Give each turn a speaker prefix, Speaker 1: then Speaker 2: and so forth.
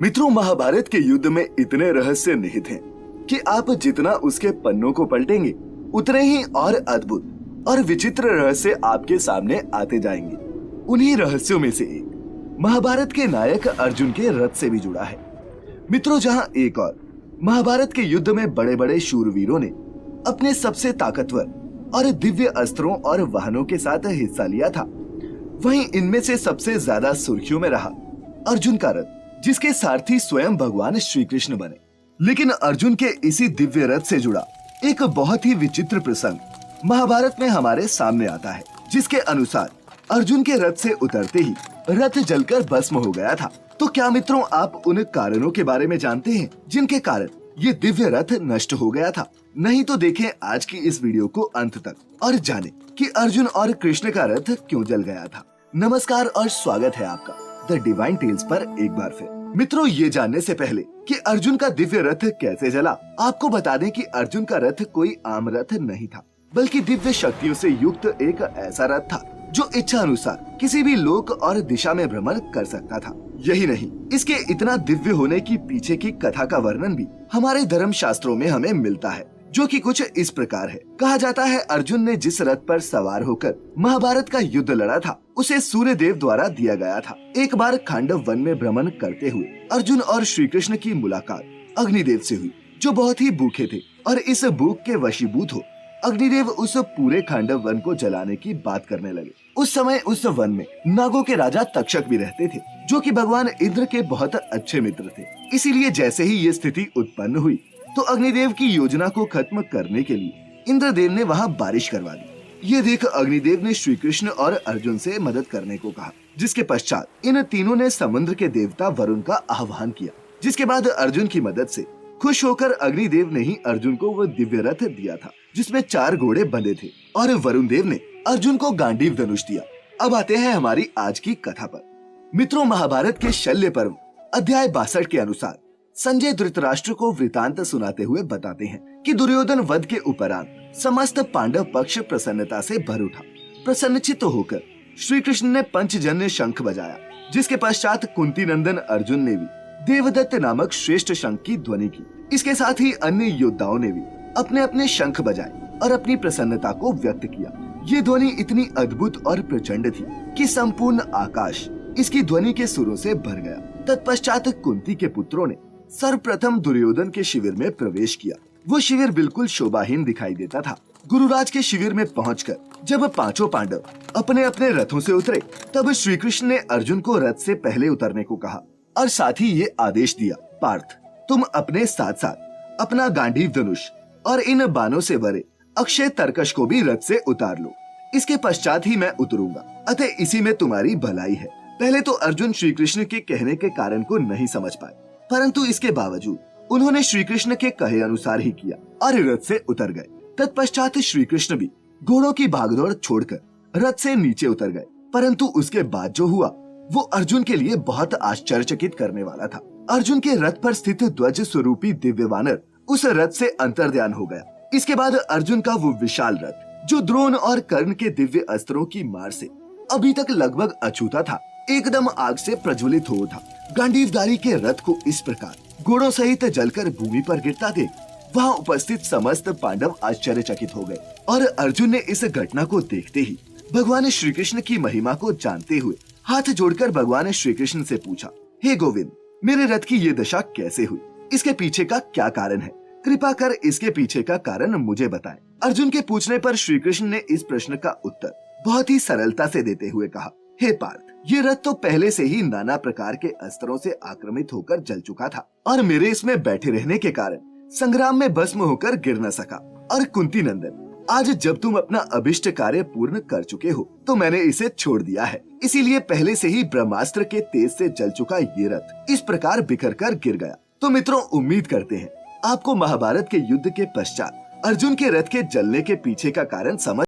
Speaker 1: मित्रों, महाभारत के युद्ध में इतने रहस्य निहित हैं कि आप जितना उसके पन्नों को पलटेंगे उतने ही और अद्भुत और विचित्र रहस्य आपके सामने आते जाएंगे। उन्हीं रहस्यों में से एक महाभारत के नायक अर्जुन के रथ से भी जुड़ा है। मित्रों, जहां एक और महाभारत के युद्ध में बड़े बड़े शूरवीरों ने अपने सबसे ताकतवर और दिव्य अस्त्रों और वाहनों के साथ हिस्सा लिया था, वहीं इनमें से सबसे ज्यादा सुर्खियों में रहा अर्जुन का रथ, जिसके सारथी स्वयं भगवान श्री कृष्ण बने। लेकिन अर्जुन के इसी दिव्य रथ से जुड़ा एक बहुत ही विचित्र प्रसंग महाभारत में हमारे सामने आता है, जिसके अनुसार अर्जुन के रथ से उतरते ही रथ जलकर भस्म हो गया था। तो क्या मित्रों, आप उन कारणों के बारे में जानते हैं जिनके कारण ये दिव्य रथ नष्ट हो गया था? नहीं तो देखें आज की इस वीडियो को अंत तक और जानें कि अर्जुन और कृष्ण का रथ क्यों जल गया था। नमस्कार और स्वागत है आपका द डिवाइन टेल्स पर एक बार फिर। मित्रों, ये जानने से पहले कि अर्जुन का दिव्य रथ कैसे जला, आपको बता दें कि अर्जुन का रथ कोई आम रथ नहीं था, बल्कि दिव्य शक्तियों से युक्त एक ऐसा रथ था जो इच्छा अनुसार किसी भी लोक और दिशा में भ्रमण कर सकता था। यही नहीं, इसके इतना दिव्य होने की पीछे की कथा का वर्णन भी हमारे धर्म शास्त्रों में हमें मिलता है, जो कि कुछ इस प्रकार है। कहा जाता है अर्जुन ने जिस रथ पर सवार होकर महाभारत का युद्ध लड़ा था, उसे सूर्य देव द्वारा दिया गया था। एक बार खांडव वन में भ्रमण करते हुए अर्जुन और श्री कृष्ण की मुलाकात अग्निदेव से हुई, जो बहुत ही भूखे थे, और इस भूख के वशीभूत हो अग्निदेव उस पूरे खांडव वन को जलाने की बात करने लगे। उस समय उस वन में नागों के राजा तक्षक भी रहते थे, जो कि भगवान इंद्र के बहुत अच्छे मित्र थे। इसीलिए जैसे ही ये स्थिति उत्पन्न हुई तो अग्निदेव की योजना को खत्म करने के लिए इंद्रदेव ने वहाँ बारिश करवा दी। ये देख अग्निदेव ने श्री कृष्ण और अर्जुन से मदद करने को कहा, जिसके पश्चात इन तीनों ने समुद्र के देवता वरुण का आह्वान किया। जिसके बाद अर्जुन की मदद से खुश होकर अग्निदेव ने ही अर्जुन को वो दिव्य रथ दिया था, जिसमें 4 घोड़े बंधे थे, और वरुण देव ने अर्जुन को गांडीव धनुष दिया। अब आते हैं हमारी आज की कथा पर। मित्रों, महाभारत के शल्य पर्व अध्याय 62 के अनुसार संजय धृतराष्ट्र को वृतांत सुनाते हुए बताते हैं कि दुर्योधन वध के उपरांत समस्त पांडव पक्ष प्रसन्नता से भर उठा। प्रसन्नचित्त होकर श्री कृष्ण ने पंचजन्य शंख बजाया, जिसके पश्चात कुंती नंदन अर्जुन ने भी देवदत्त नामक श्रेष्ठ शंख की ध्वनि की। इसके साथ ही अन्य योद्धाओं ने भी अपने अपने शंख बजाए और अपनी प्रसन्नता को व्यक्त किया। ये ध्वनि इतनी अद्भुत और प्रचंड थी कि संपूर्ण आकाश इसकी ध्वनि के सुरों से भर गया। तत्पश्चात कुंती के पुत्रों ने सर्वप्रथम दुर्योधन के शिविर में प्रवेश किया। वो शिविर बिल्कुल शोभाहीन दिखाई देता था। गुरुराज के शिविर में पहुंचकर जब 5 पांडव अपने अपने रथों से उतरे, तब श्री कृष्ण ने अर्जुन को रथ से पहले उतरने को कहा और साथ ही ये आदेश दिया, पार्थ, तुम अपने साथ साथ अपना गांडीव धनुष और इन बाणों से भरे अक्षय तरकश को भी रथ से उतार लो। इसके पश्चात ही मैं उतरूंगा, अतः इसी में तुम्हारी भलाई है। पहले तो अर्जुन श्री कृष्ण के कहने के कारण को नहीं समझ पाए, परंतु इसके बावजूद उन्होंने श्री कृष्ण के कहे अनुसार ही किया और रथ से उतर गए। तत्पश्चात श्री कृष्ण भी घोड़ों की भागदौड़ छोड़कर रथ से नीचे उतर गए। परंतु उसके बाद जो हुआ वो अर्जुन के लिए बहुत आश्चर्यचकित करने वाला था। अर्जुन के रथ पर स्थित ध्वज स्वरूपी दिव्य वानर उस रथ से अंतर्ध्यान हो गया। इसके बाद अर्जुन का वो विशाल रथ, जो द्रोण और कर्ण के दिव्य अस्त्रों की मार से अभी तक लगभग अछूता था, एकदम आग से प्रज्वलित हो उठा। गांडीवधारी के रथ को इस प्रकार घोड़ों सहित जलकर भूमि पर गिरता देख वहाँ उपस्थित समस्त पांडव आश्चर्यचकित हो गए। और अर्जुन ने इस घटना को देखते ही भगवान श्री कृष्ण की महिमा को जानते हुए हाथ जोड़कर भगवान श्री कृष्ण से पूछा, हे गोविंद, मेरे रथ की ये दशा कैसे हुई? इसके पीछे का क्या कारण है? कृपा कर इसके पीछे का कारण मुझे बताएं। अर्जुन के पूछने पर श्री कृष्ण ने इस प्रश्न का उत्तर बहुत ही सरलता से देते हुए कहा, हे पार्थ, ये रथ तो पहले से ही नाना प्रकार के अस्त्रों से आक्रमित होकर जल चुका था, और मेरे इसमें बैठे रहने के कारण संग्राम में भस्म होकर गिर न सका। और कुंती नंदन, आज जब तुम अपना अभिष्ट कार्य पूर्ण कर चुके हो तो मैंने इसे छोड़ दिया है। इसीलिए पहले से ही ब्रह्मास्त्र के तेज से जल चुका ये रथ इस प्रकार बिखर कर गिर गया। तो मित्रों, उम्मीद करते हैं आपको महाभारत के युद्ध के पश्चात अर्जुन के रथ के जलने के पीछे का कारण समझ